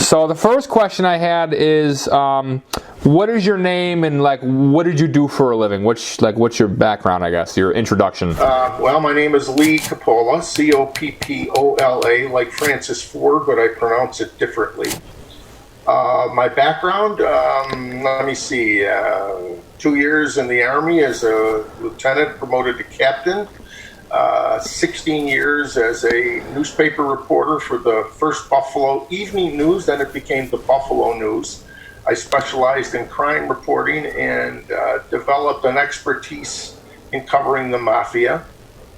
So the first question I had is, what is your name and like what did you do for a living? What's your background? I guess your introduction. Well, my name is Lee Coppola, Coppola, like Francis Ford, but I pronounce it differently. My background, let me see, 2 years in the Army as a lieutenant, promoted to captain. 16 years as a newspaper reporter for the first Buffalo Evening News, then it became the Buffalo News. I specialized in crime reporting and developed an expertise in covering the Mafia.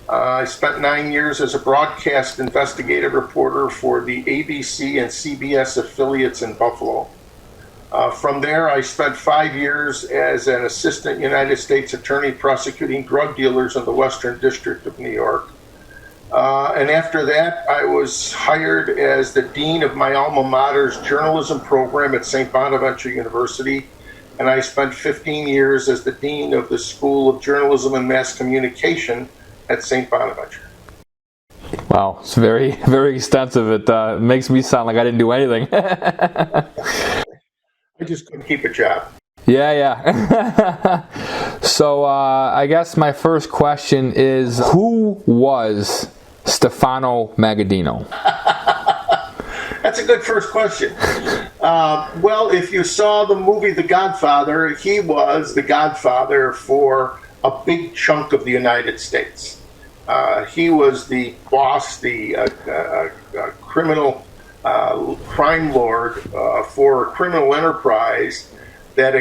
I spent 9 years as a broadcast investigative reporter for the ABC and CBS affiliates in Buffalo. From there, I spent 5 years as an assistant United States attorney prosecuting drug dealers in the Western District of New York. And after that, I was hired as the dean of my alma mater's journalism program at St. Bonaventure University. And I spent 15 years as the dean of the School of Journalism and Mass Communication at St. Bonaventure. Wow, it's very, very extensive. It makes me sound like I didn't do anything. I just couldn't keep a job. Yeah. So I guess my first question is, who was Stefano Magaddino? That's a good first question. Well, if you saw the movie The Godfather, he was the Godfather for a big chunk of the United States. He was the boss, the criminal crime lord for a criminal enterprise that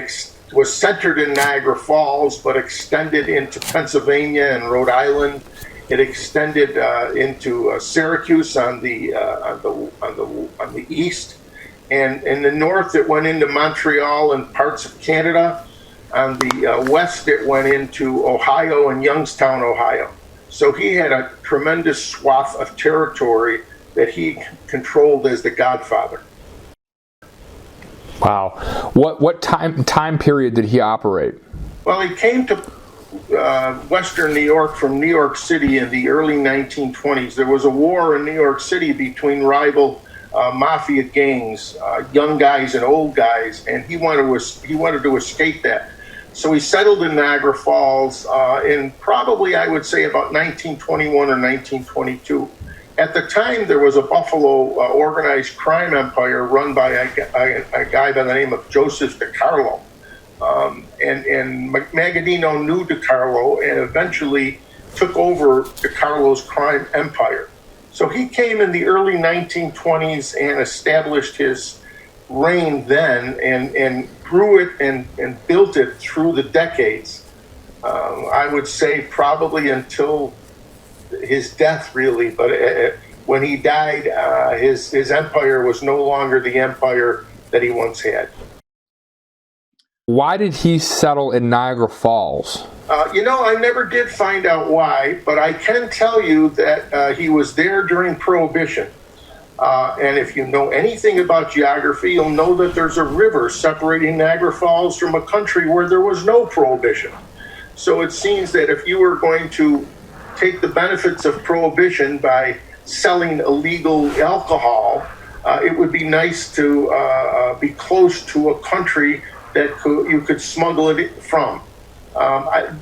was centered in Niagara Falls, but extended into Pennsylvania and Rhode Island. It extended into Syracuse on the east, and in the north it went into Montreal and parts of Canada. On the west it went into Ohio and Youngstown, Ohio. So he had a tremendous swath of territory that he controlled as the Godfather. Wow. What time period did he operate? Well, he came to Western New York from New York City in the early 1920s. There was a war in New York City between rival mafia gangs, young guys and old guys, and he wanted to escape that. So he settled in Niagara Falls in probably, I would say, about 1921 or 1922. At the time, there was a Buffalo organized crime empire run by a guy by the name of Joseph DiCarlo. And Magaddino knew DiCarlo and eventually took over DiCarlo's crime empire. So he came in the early 1920s and established his reign then and grew it and built it through the decades. I would say probably until his death, really, but when he died, his empire was no longer the empire that he once had. Why did he settle in Niagara Falls? I never did find out why, but I can tell you that he was there during Prohibition. And if you know anything about geography, you'll know that there's a river separating Niagara Falls from a country where there was no Prohibition. So it seems that if you were going to take the benefits of Prohibition by selling illegal alcohol, it would be nice to be close to a country that you could smuggle it from.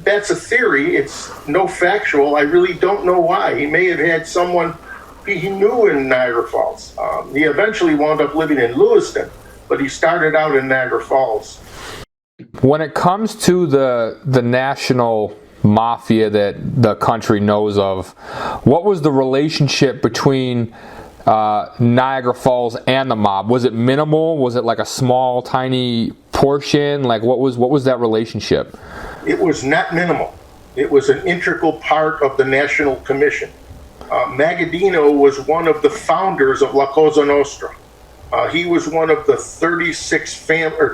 That's a theory. It's no factual. I really don't know why. He may have had someone he knew in Niagara Falls. He eventually wound up living in Lewiston, but he started out in Niagara Falls. When it comes to the national mafia that the country knows of, what was the relationship between Niagara Falls and the mob? Was it minimal? Was it like a small, tiny portion? Like what was that relationship? It was not minimal. It was an integral part of the National Commission. Magaddino was one of the founders of La Cosa Nostra. He was one of the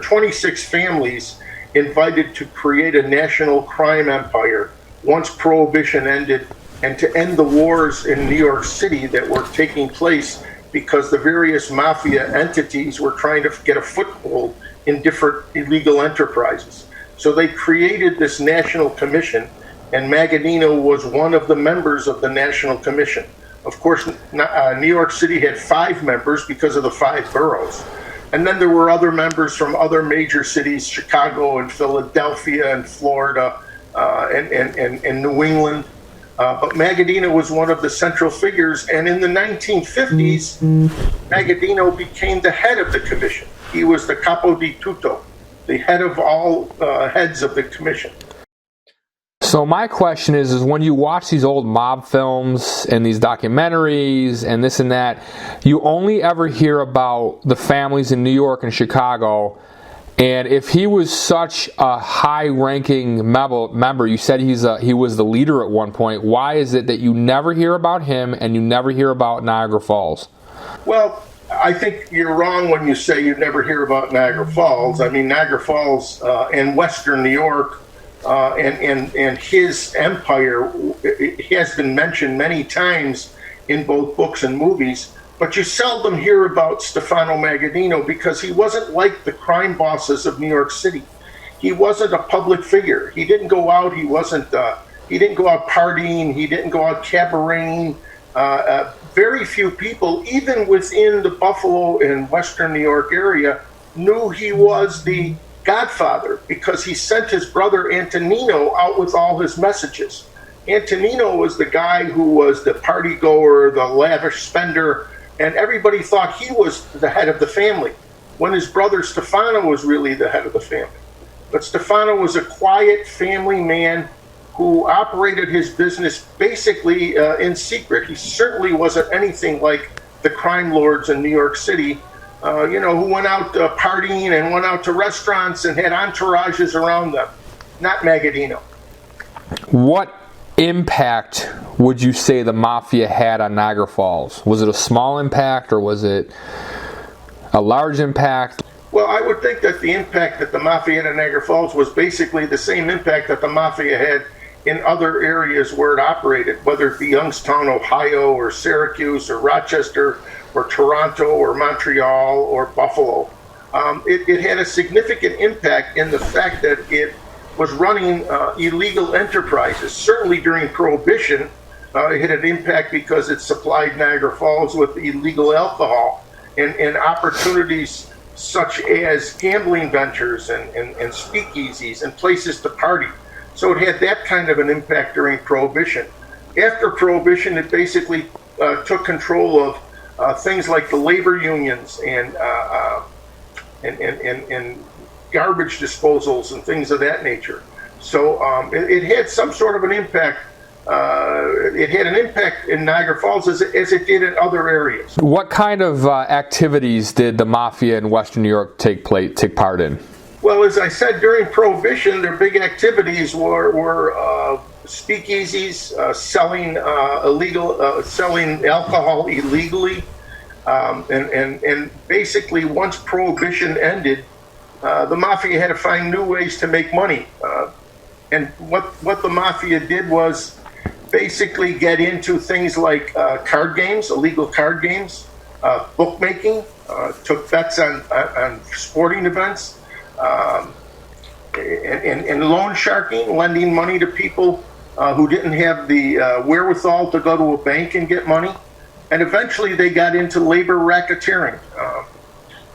26 families invited to create a national crime empire once Prohibition ended, and to end the wars in New York City that were taking place because the various mafia entities were trying to get a foothold in different illegal enterprises. So they created this National Commission, and Magaddino was one of the members of the National Commission. Of course, New York City had 5 members because of the 5 boroughs. And then there were other members from other major cities, Chicago and Philadelphia and Florida and New England. But Magaddino was one of the central figures. And in the 1950s, Magaddino became the head of the commission. He was the capo di tutto, the head of all heads of the commission. So my question is when you watch these old mob films and these documentaries and this and that, you only ever hear about the families in New York and Chicago. And if he was such a high-ranking member, you said he was the leader at one point. Why is it that you never hear about him and you never hear about Niagara Falls? Well, I think you're wrong when you say you never hear about Niagara Falls. I mean, Niagara Falls and Western New York and his empire has been mentioned many times in both books and movies, but you seldom hear about Stefano Magaddino because he wasn't like the crime bosses of New York City. He wasn't a public figure. He didn't go out. He didn't go out partying. He didn't go out cabareting. Very few people, even within the Buffalo and Western New York area, knew he was the Godfather because he sent his brother Antonino out with all his messages. Antonino was the guy who was the party goer, the lavish spender, and everybody thought he was the head of the family when his brother Stefano was really the head of the family. But Stefano was a quiet family man who operated his business basically in secret. He certainly wasn't anything like the crime lords in New York City, who went out partying and went out to restaurants and had entourages around them. Not Magaddino. What impact would you say the Mafia had on Niagara Falls? Was it a small impact or was it a large impact? Well, I would think that the impact that the Mafia had in Niagara Falls was basically the same impact that the Mafia had in other areas where it operated, whether it be Youngstown, Ohio, or Syracuse, or Rochester, or Toronto, or Montreal, or Buffalo. It had a significant impact in the fact that it was running illegal enterprises. Certainly during Prohibition, it had an impact because it supplied Niagara Falls with illegal alcohol and opportunities such as gambling ventures and speakeasies and places to party. So it had that kind of an impact during Prohibition. After Prohibition, it basically took control of things like the labor unions and garbage disposals and things of that nature. So it had some sort of an impact. It had an impact in Niagara Falls as it did in other areas. What kind of activities did the Mafia in Western New York take part in? Well, as I said, during Prohibition, their big activities were speakeasies, selling alcohol illegally, and basically once Prohibition ended, the Mafia had to find new ways to make money. And what the Mafia did was basically get into things like card games, illegal card games, bookmaking, took bets on sporting events, and loan sharking, lending money to people who didn't have the wherewithal to go to a bank and get money. And eventually they got into labor racketeering.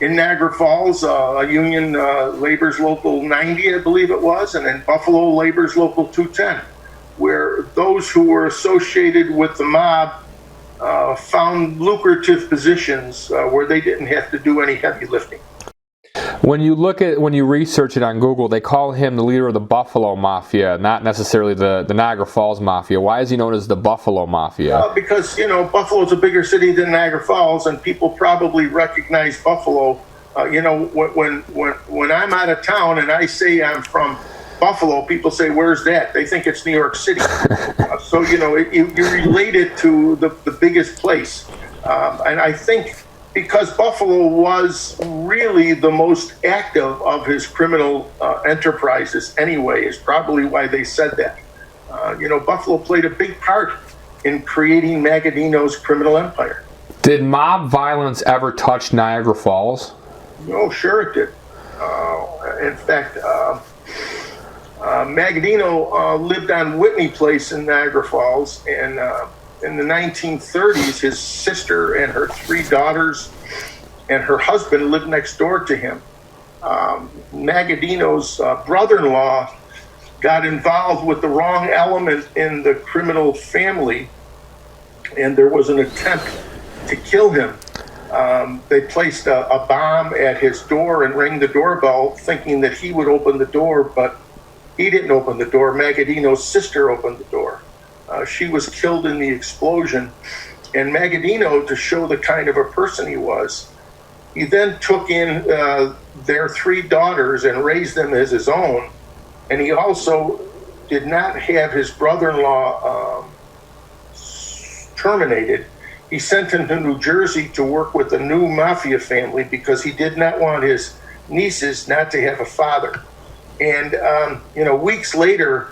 In Niagara Falls, Union Labor's Local 90, I believe it was, and in Buffalo, Labor's Local 210, where those who were associated with the mob found lucrative positions where they didn't have to do any heavy lifting. When you research it on Google, they call him the leader of the Buffalo Mafia, not necessarily the Niagara Falls Mafia. Why is he known as the Buffalo Mafia? Because, Buffalo's a bigger city than Niagara Falls, and people probably recognize Buffalo. When I'm out of town and I say I'm from Buffalo, people say, "Where's that?" They think it's New York City. So, you relate it to the biggest place. And I think because Buffalo was really the most active of his criminal enterprises anyway, is probably why they said that. Buffalo played a big part in creating Magaddino's criminal empire. Did mob violence ever touch Niagara Falls? Oh, sure it did. In fact, Magaddino lived on Whitney Place in Niagara Falls, and in the 1930s, his sister and her 3 daughters and her husband lived next door to him. Magaddino's brother-in-law got involved with the wrong element in the criminal family, and there was an attempt to kill him. They placed a bomb at his door and rang the doorbell, thinking that he would open the door, but he didn't open the door. Magaddino's sister opened the door. She was killed in the explosion, and Magaddino, to show the kind of a person he was, he then took in their 3 daughters and raised them as his own, and he also did not have his brother-in-law terminated. He sent him to New Jersey to work with a new mafia family because he did not want his nieces not to have a father. And, weeks later,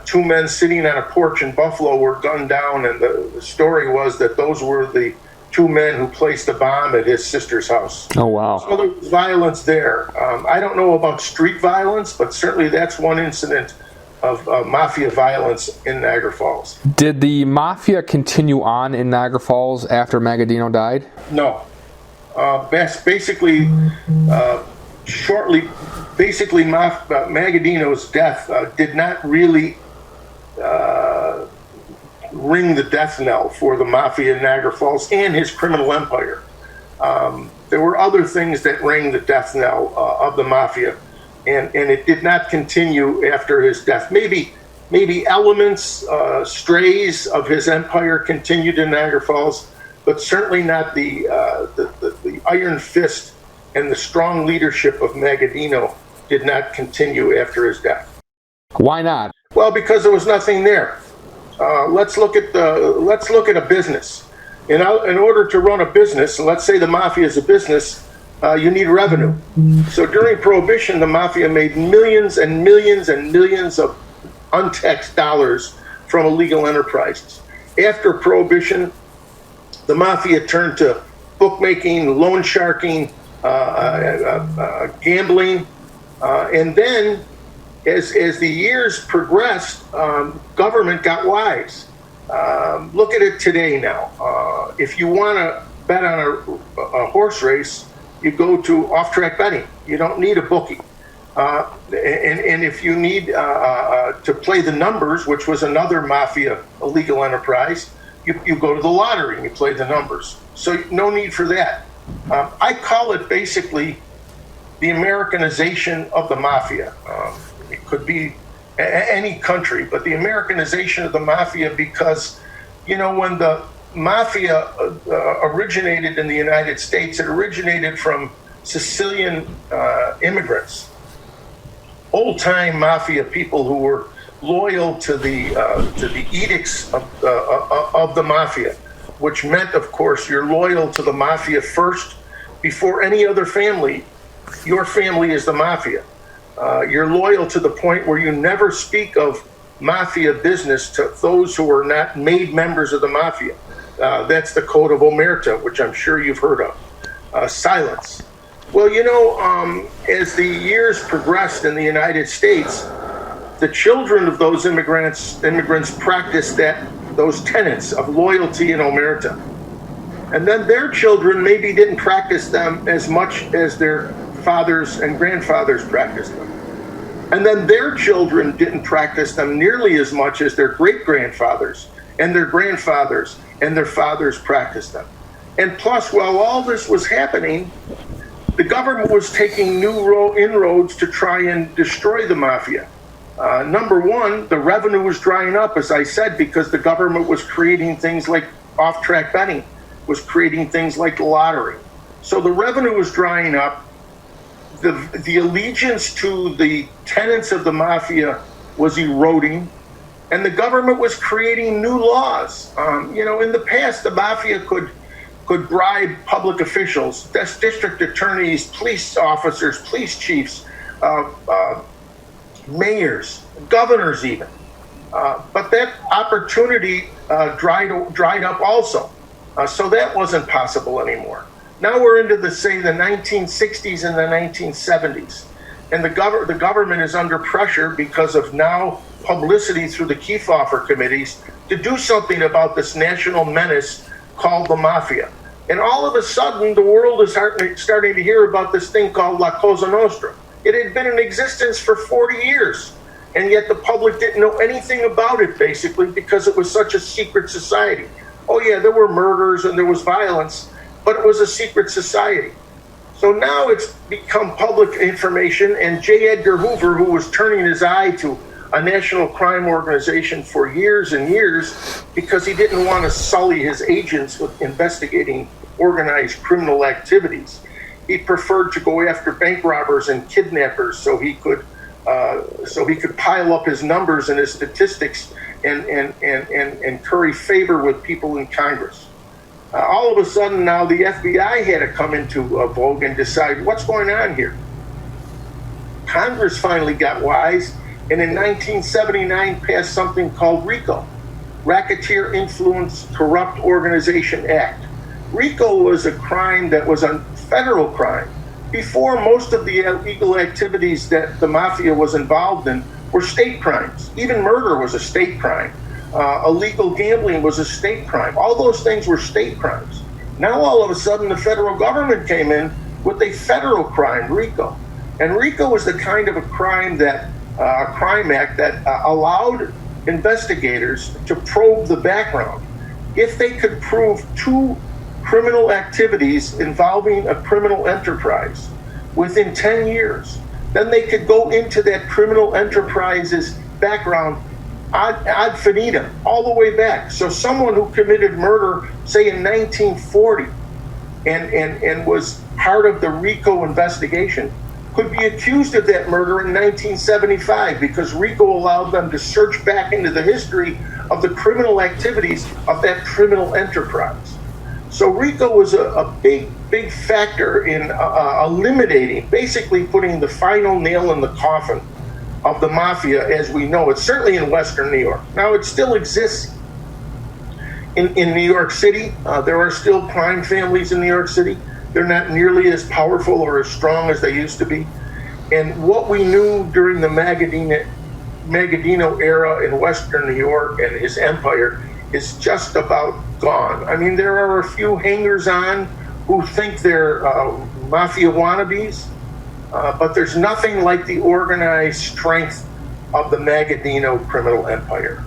2 men sitting on a porch in Buffalo were gunned down, and the story was that those were the 2 men who placed a bomb at his sister's house. Oh, wow. So there was violence there. I don't know about street violence, but certainly that's one incident of mafia violence in Niagara Falls. Did the mafia continue on in Niagara Falls after Magaddino died? No. Basically, Magaddino's death did not really ring the death knell for the mafia in Niagara Falls and his criminal empire. There were other things that rang the death knell of the mafia, and it did not continue after his death. Maybe elements, strays of his empire continued in Niagara Falls, but certainly not the iron fist and the strong leadership of Magaddino did not continue after his death. Why not? Well, because there was nothing there. Let's look at a business. In order to run a business, let's say the mafia is a business, you need revenue. So during Prohibition, the mafia made millions and millions and millions of untaxed dollars from illegal enterprises. After Prohibition, the mafia turned to bookmaking, loan sharking, gambling, and then as the years progressed, government got wise. Look at it today now. If you want to bet on a horse race, you go to off-track betting. You don't need a bookie. And if you need to play the numbers, which was another mafia illegal enterprise, you go to the lottery and you play the numbers. So no need for that. I call it basically the Americanization of the mafia. It could be any country, but the Americanization of the mafia, because, when the mafia originated in the United States, it originated from Sicilian immigrants, old-time mafia people who were loyal to the edicts of the mafia, which meant, of course, you're loyal to the mafia first before any other family. Your family is the mafia. You're loyal to the point where you never speak of mafia business to those who are not made members of the mafia. That's the Code of Omerta, which I'm sure you've heard of. Silence. Well, as the years progressed in the United States, the children of those immigrants practiced those tenets of loyalty and omerta. And then their children maybe didn't practice them as much as their fathers and grandfathers practiced them. And then their children didn't practice them nearly as much as their great-grandfathers and their grandfathers and their fathers practiced them. And plus, while all this was happening, the government was taking new inroads to try and destroy the mafia. Number one, the revenue was drying up, as I said, because the government was creating things like off-track betting, was creating things like the lottery. So the revenue was drying up. The allegiance to the tenets of the mafia was eroding, and the government was creating new laws. In the past, the mafia could bribe public officials, district attorneys, police officers, police chiefs, mayors, governors even. But that opportunity dried up also. So that wasn't possible anymore. Now we're into the 1960s and the 1970s. And the government is under pressure because of now publicity through the Kefauver committees to do something about this national menace called the Mafia. And all of a sudden, the world is starting to hear about this thing called La Cosa Nostra. It had been in existence for 40 years, and yet the public didn't know anything about it, basically, because it was such a secret society. Oh yeah, there were murders and there was violence, but it was a secret society. So now it's become public information, and J. Edgar Hoover, who was turning his eye to a national crime organization for years and years because he didn't want to sully his agents with investigating organized criminal activities. He preferred to go after bank robbers and kidnappers so he could pile up his numbers and his statistics and curry favor with people in Congress. All of a sudden now the FBI had to come into vogue and decide what's going on here. Congress finally got wise, and in 1979 passed something called Rico, Racketeer Influenced Corrupt Organization Act. Rico was a crime that was a federal crime. Before, most of the illegal activities that the Mafia was involved in were state crimes. Even murder was a state crime. Illegal gambling was a state crime. All those things were state crimes. Now all of a sudden the federal government came in with a federal crime, Rico. And Rico was the kind of a crime act that allowed investigators to probe the background. If they could prove two criminal activities involving a criminal enterprise within 10 years, then they could go into that criminal enterprise's background ad infinitum, all the way back. So someone who committed murder, say in 1940, and was part of the Rico investigation, could be accused of that murder in 1975 because Rico allowed them to search back into the history of the criminal activities of that criminal enterprise. So Rico was a big factor in eliminating, basically putting the final nail in the coffin of the Mafia as we know it, certainly in Western New York. Now it still exists in New York City. There are still crime families in New York City. They're not nearly as powerful or as strong as they used to be. And what we knew during the Magaddino era in Western New York and his empire is just about gone. I mean, there are a few hangers-on who think they're Mafia wannabes, but there's nothing like the organized strength of the Magaddino criminal empire.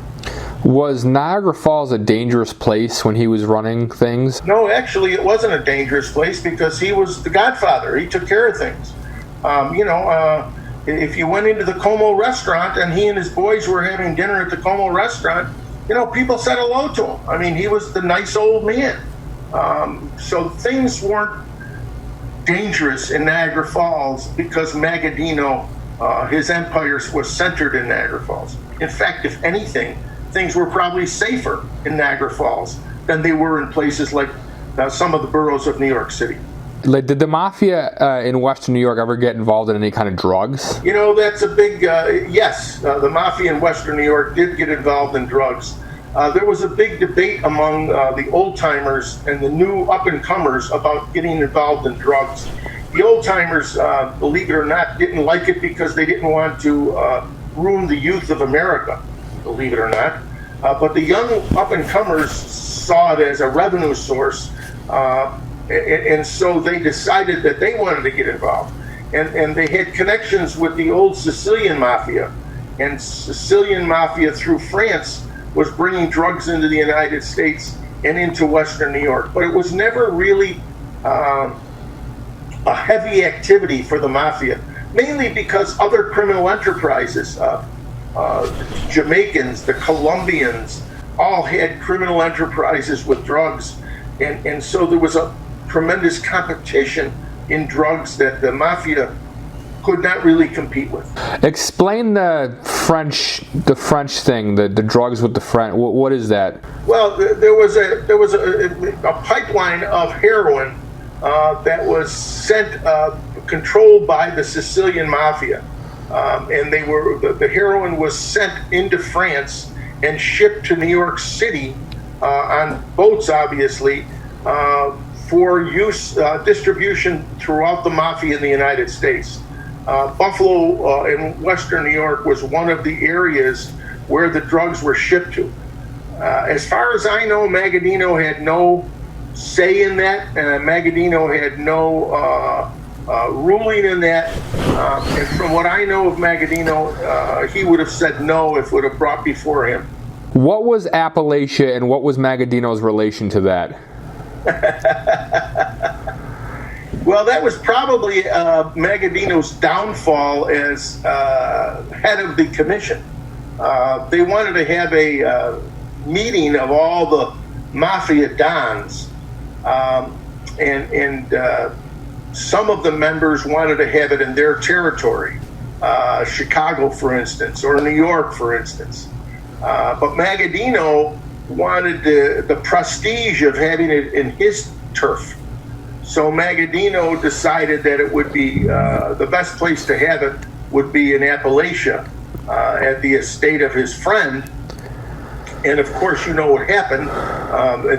Was Niagara Falls a dangerous place when he was running things? No, actually, it wasn't a dangerous place because he was the godfather. He took care of things. If you went into the Como restaurant and he and his boys were having dinner at the Como restaurant, people said hello to him. I mean, he was the nice old man. So things weren't dangerous in Niagara Falls because Magaddino, his empire was centered in Niagara Falls. In fact, if anything, things were probably safer in Niagara Falls than they were in places like some of the boroughs of New York City. Did the Mafia in Western New York ever get involved in any kind of drugs? That's a big, yes. The Mafia in Western New York did get involved in drugs. There was a big debate among the old-timers and the new up-and-comers about getting involved in drugs. The old-timers, believe it or not, didn't like it because they didn't want to ruin the youth of America, believe it or not. But the young up-and-comers saw it as a revenue source, and so they decided that they wanted to get involved. And they had connections with the old Sicilian Mafia. And Sicilian Mafia through France was bringing drugs into the United States and into Western New York. But it was never really a heavy activity for the Mafia, mainly because other criminal enterprises, the Jamaicans, the Colombians, all had criminal enterprises with drugs. And so there was a tremendous competition in drugs that the Mafia could not really compete with. Explain the French thing, the drugs with the French. What is that? Well, there was a pipeline of heroin that was sent, controlled by the Sicilian Mafia, and the heroin was sent into France and shipped to New York City on boats, obviously, for use, distribution throughout the Mafia in the United States. Buffalo in Western New York was one of the areas where the drugs were shipped to. As far as I know, Magaddino had no say in that. Magaddino had no ruling in that. And from what I know of Magaddino, he would have said no if it would have brought before him. What was Appalachia and what was Magaddino's relation to that? Well, that was probably Magaddino's downfall as head of the commission. They wanted to have a meeting of all the mafia dons, and some of the members wanted to have it in their territory, Chicago, for instance, or New York, for instance. But Magaddino wanted the prestige of having it in his turf. So Magaddino decided that it would be the best place to have it would be in Appalachia, at the estate of his friend. And of course, you know what happened.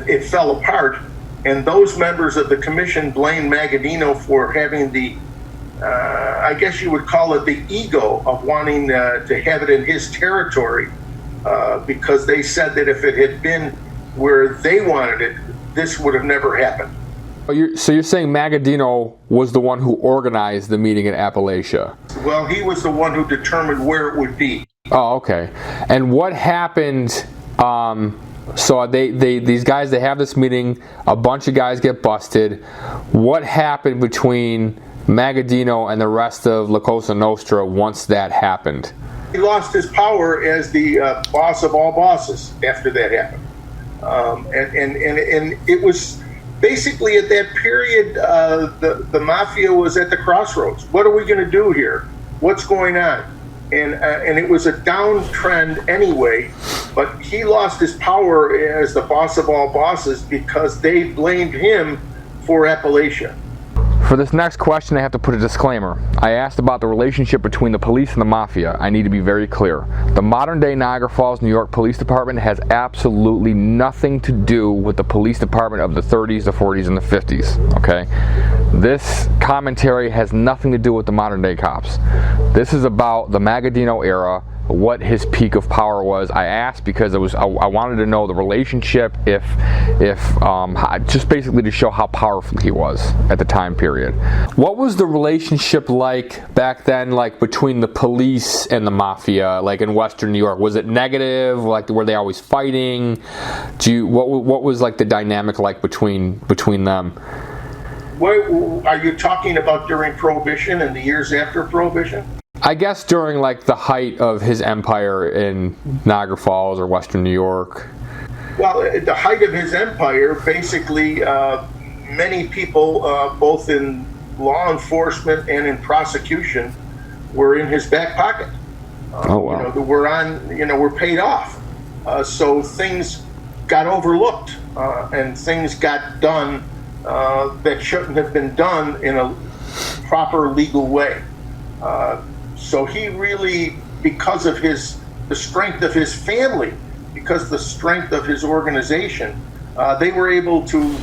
It fell apart. And those members of the commission blamed Magaddino for having the, I guess you would call it the ego of wanting to have it in his territory, because they said that if it had been where they wanted it, this would have never happened. So you're saying Magaddino was the one who organized the meeting in Appalachia? Well, he was the one who determined where it would be. Oh, okay. And what happened? So these guys, they have this meeting. A bunch of guys get busted. What happened between Magaddino and the rest of La Cosa Nostra once that happened? He lost his power as the boss of all bosses after that happened. And it was basically at that period, the mafia was at the crossroads. What are we going to do here? What's going on? And it was a downtrend anyway, but he lost his power as the boss of all bosses because they blamed him for Appalachia. For this next question, I have to put a disclaimer. I asked about the relationship between the police and the mafia. I need to be very clear. The modern-day Niagara Falls, New York Police Department has absolutely nothing to do with the police department of the 30s, the 40s, and the 50s, okay? This commentary has nothing to do with the modern-day cops. This is about the Magaddino era, what his peak of power was. I asked because I wanted to know the relationship, if just basically to show how powerful he was at the time period. What was the relationship like back then, like between the police and the mafia, like in Western New York? Was it negative? Like, were they always fighting? What was like the dynamic like between them? What, are you talking about during Prohibition and the years after Prohibition? I guess during like the height of his empire in Niagara Falls or Western New York. Well, at the height of his empire, basically, many people, both in law enforcement and in prosecution, were in his back pocket. Oh wow! We're paid off, so things got overlooked and things got done that shouldn't have been done in a proper legal way. So he really, because of the strength of his family, because the strength of his organization, they were able to,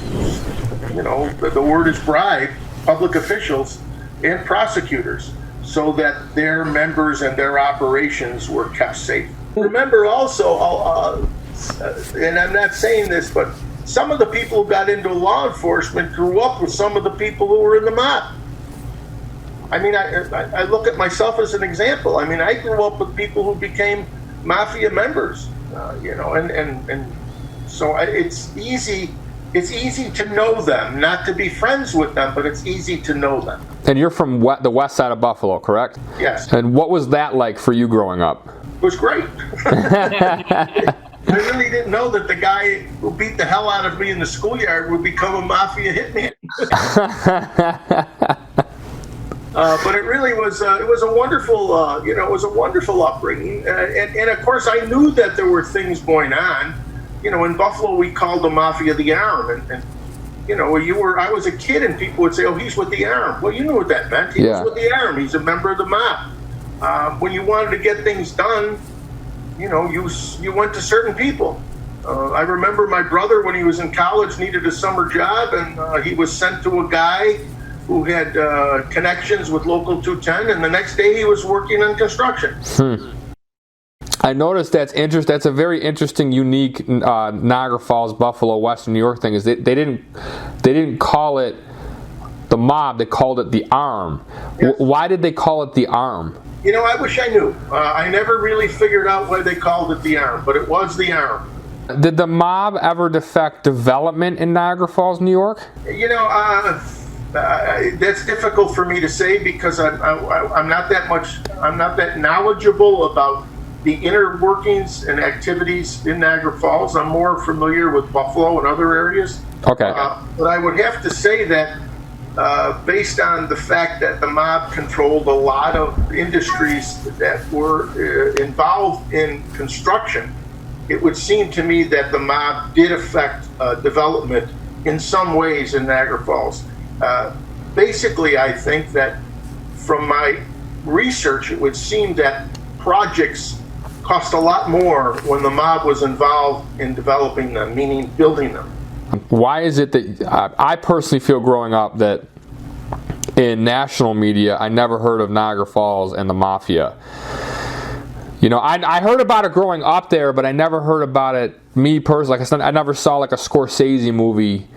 the word is bribe, public officials and prosecutors, so that their members and their operations were kept safe. Remember also, and I'm not saying this, but some of the people who got into law enforcement grew up with some of the people who were in the mob. I mean, I look at myself as an example. I mean, I grew up with people who became mafia members, and so it's easy to know them, not to be friends with them, but it's easy to know them. And you're from the west side of Buffalo, correct? Yes. And what was that like for you growing up? It was great. I really didn't know that the guy who beat the hell out of me in the schoolyard would become a mafia hitman. But it really was. It was a wonderful. It was a wonderful upbringing, and of course I knew that there were things going on. In Buffalo we called the mafia the arm, and I was a kid and people would say, "Oh, he's with the arm." Well, you knew what that meant. He was with the arm. He's a member of the mob. When you wanted to get things done, you went to certain people. I remember my brother, when he was in college, needed a summer job, and he was sent to a guy who had connections with Local 210, and the next day he was working on construction. I noticed that's a very interesting, unique Niagara Falls, Buffalo, Western New York thing. Is they didn't call it the mob, they called it the arm. Yes. Why did they call it the arm? You know, I wish I knew. I never really figured out why they called it the arm, but it was the arm. Did the mob ever affect development in Niagara Falls, New York? You know, that's difficult for me to say because I'm not that knowledgeable about the inner workings and activities in Niagara Falls. I'm more familiar with Buffalo and other areas. Okay. But I would have to say that based on the fact that the mob controlled a lot of industries that were involved in construction, it would seem to me that the mob did affect development in some ways in Niagara Falls. Basically, I think that from my research, it would seem that projects cost a lot more when the mob was involved in developing them, meaning building them. Why is it that I personally feel growing up that in national media I never heard of Niagara Falls and the Mafia? You know, I heard about it growing up there, but I never heard about it, me personally. Like I never saw like a Scorsese movie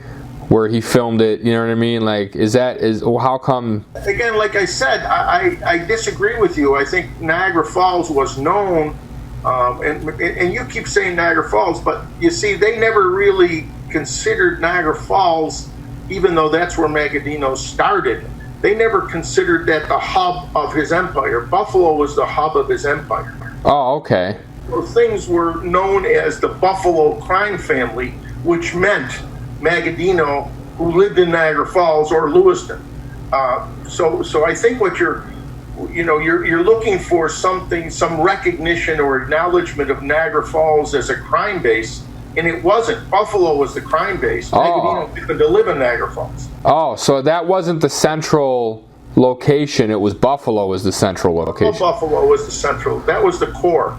where he filmed it, you know what I mean? Like, how come? Again, like I said, I disagree with you. I think Niagara Falls was known, and you keep saying Niagara Falls, but you see, they never really considered Niagara Falls, even though that's where Magaddino started. They never considered that the hub of his empire. Buffalo was the hub of his empire. Oh, okay. So things were known as the Buffalo crime family, which meant Magaddino, who lived in Niagara Falls or Lewiston. So I think what you're looking for something, some recognition or acknowledgement of Niagara Falls as a crime base, and it wasn't. Buffalo was the crime base. Magaddino happened to live in Niagara Falls. Oh, so that wasn't the central location. It was Buffalo was the central location. Buffalo was the central. That was the core.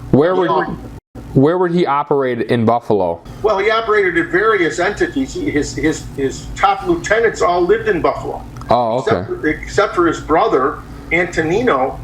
Where would he operate in Buffalo? Well, he operated at various entities. His top lieutenants all lived in Buffalo. Oh, okay. Except for his brother, Antonino.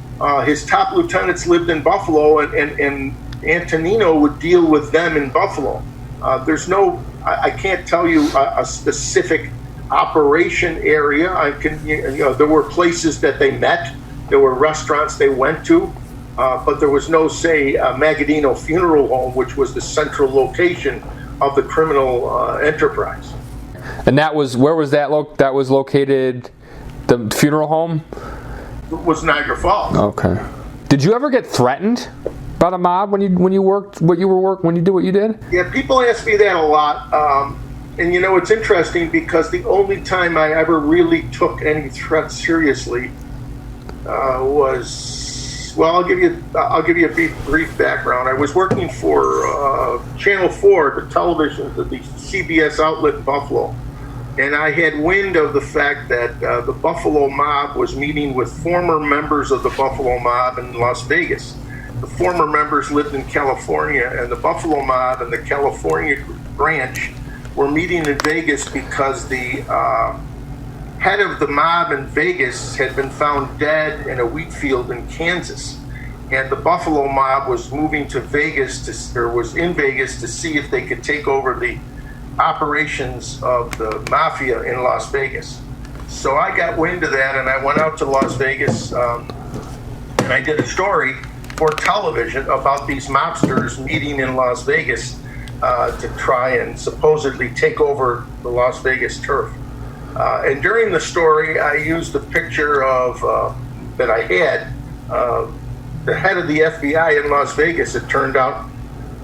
His top lieutenants lived in Buffalo, and Antonino would deal with them in Buffalo. I can't tell you a specific operation area. There were places that they met. There were restaurants they went to. But there was no, say, Magaddino Funeral Home, which was the central location of the criminal enterprise. And that was, where was that? That was located, the funeral home? It was Niagara Falls. Okay. Did you ever get threatened by the mob when you did what you did? Yeah, people ask me that a lot. And you know, it's interesting because the only time I ever really took any threat seriously was. Well, I'll give you a brief background. I was working for Channel 4, the television, the CBS outlet in Buffalo, and I had wind of the fact that the Buffalo mob was meeting with former members of the Buffalo mob in Las Vegas. The former members lived in California, and the Buffalo mob and the California branch were meeting in Vegas because the head of the mob in Vegas had been found dead in a wheat field in Kansas, and the Buffalo mob was moving to Vegas was in Vegas to see if they could take over the operations of the mafia in Las Vegas. So I got wind of that, and I went out to Las Vegas, and I did a story for television about these mobsters meeting in Las Vegas to try and supposedly take over the Las Vegas turf. And during the story, I used a picture of that I had. The head of the FBI in Las Vegas, it turned out,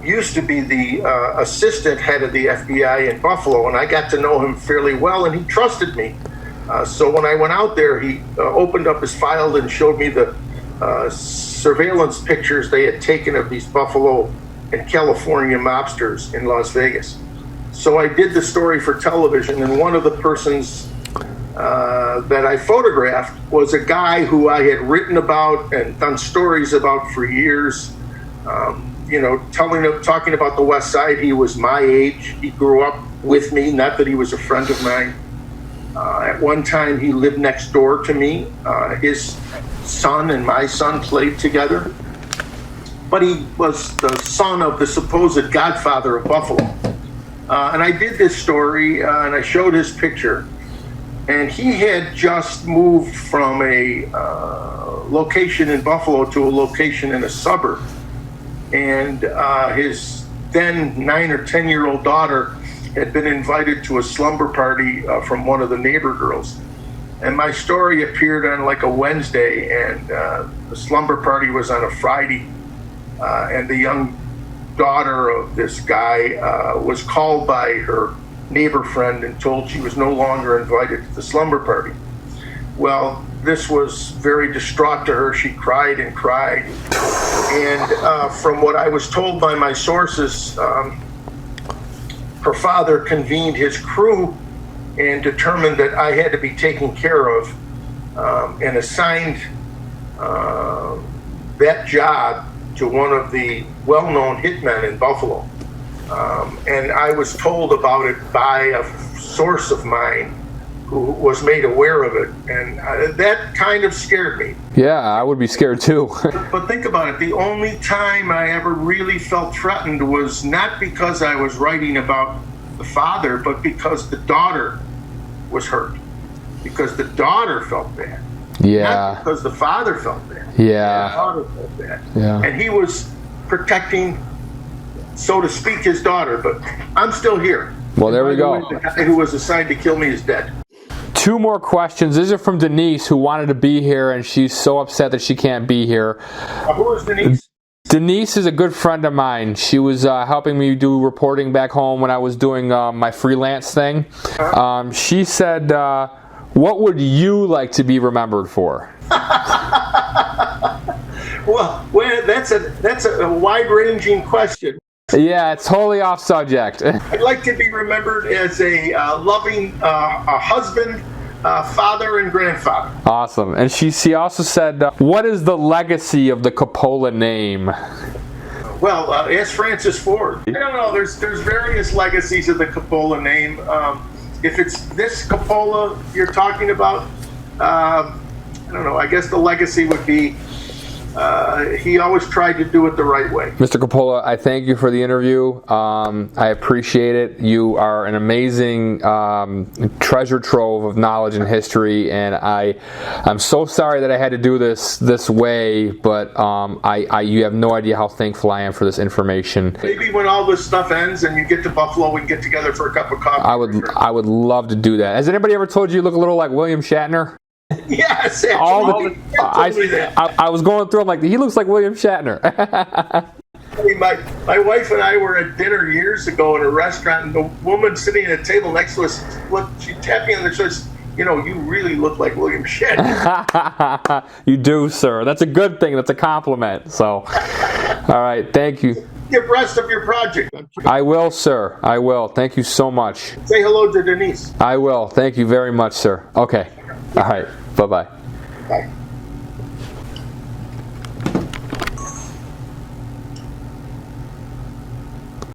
used to be the assistant head of the FBI in Buffalo, and I got to know him fairly well, and he trusted me. So when I went out there, he opened up his file and showed me the surveillance pictures they had taken of these Buffalo and California mobsters in Las Vegas. So I did the story for television, and one of the persons that I photographed was a guy who I had written about and done stories about for years. Talking about the West Side. He was my age. He grew up with me, not that he was a friend of mine. At one time, he lived next door to me. His son and my son played together. but he was the son of the supposed godfather of Buffalo. And I did this story, and I showed his picture. And he had just moved from a location in Buffalo to a location in a suburb. And his then 9 or 10-year-old daughter had been invited to a slumber party from one of the neighbor girls. And my story appeared on like a Wednesday, and the slumber party was on a Friday. And the young daughter of this guy was called by her neighbor friend and told she was no longer invited to the slumber party. Well, this was very distraught to her. She cried and cried. And from what I was told by my sources, her father convened his crew and determined that I had to be taken care of, and assigned that job to one of the well-known hitmen in Buffalo. And I was told about it by a source of mine who was made aware of it, and that kind of scared me. Yeah, I would be scared too. But think about it, the only time I ever really felt threatened was not because I was writing about the father, but because the daughter was hurt. Because the daughter felt bad. Yeah. Not because the father felt bad. Yeah. The daughter felt bad. Yeah. And he was protecting, so to speak, his daughter, but I'm still here. Well, there we go. The guy who was assigned to kill me is dead. 2 more questions. These are from Denise, who wanted to be here, and she's so upset that she can't be here. Who is Denise? Denise is a good friend of mine. She was helping me do reporting back home when I was doing my freelance thing. She said, what would you like to be remembered for? Well, that's a wide-ranging question. Yeah, it's totally off subject. I'd like to be remembered as a loving a husband, father, and grandfather. Awesome. And she also said, what is the legacy of the Coppola name? Well, ask Francis Ford. I don't know. There's various legacies of the Coppola name. If it's this Coppola you're talking about, I don't know. I guess the legacy would be he always tried to do it the right way. Mr. Coppola, I thank you for the interview. I appreciate it. You are an amazing treasure trove of knowledge and history, and I'm so sorry that I had to do this way, but you have no idea how thankful I am for this information. Maybe when all this stuff ends and you get to Buffalo, we can get together for a cup of coffee. I would love to do that. Has anybody ever told you look a little like William Shatner? Yes, I was going through. I'm like, he looks like William Shatner. My wife and I were at dinner years ago in a restaurant, and the woman sitting at a table next to us, she tapped me on the shoulder. You know, you really look like William Shatner. You do, sir. That's a good thing. That's a compliment. So, all right, thank you. Give rest of your project. I will, sir. I will. Thank you so much. Say hello to Denise. I will. Thank you very much, sir. Okay. All right. Bye-bye. Bye.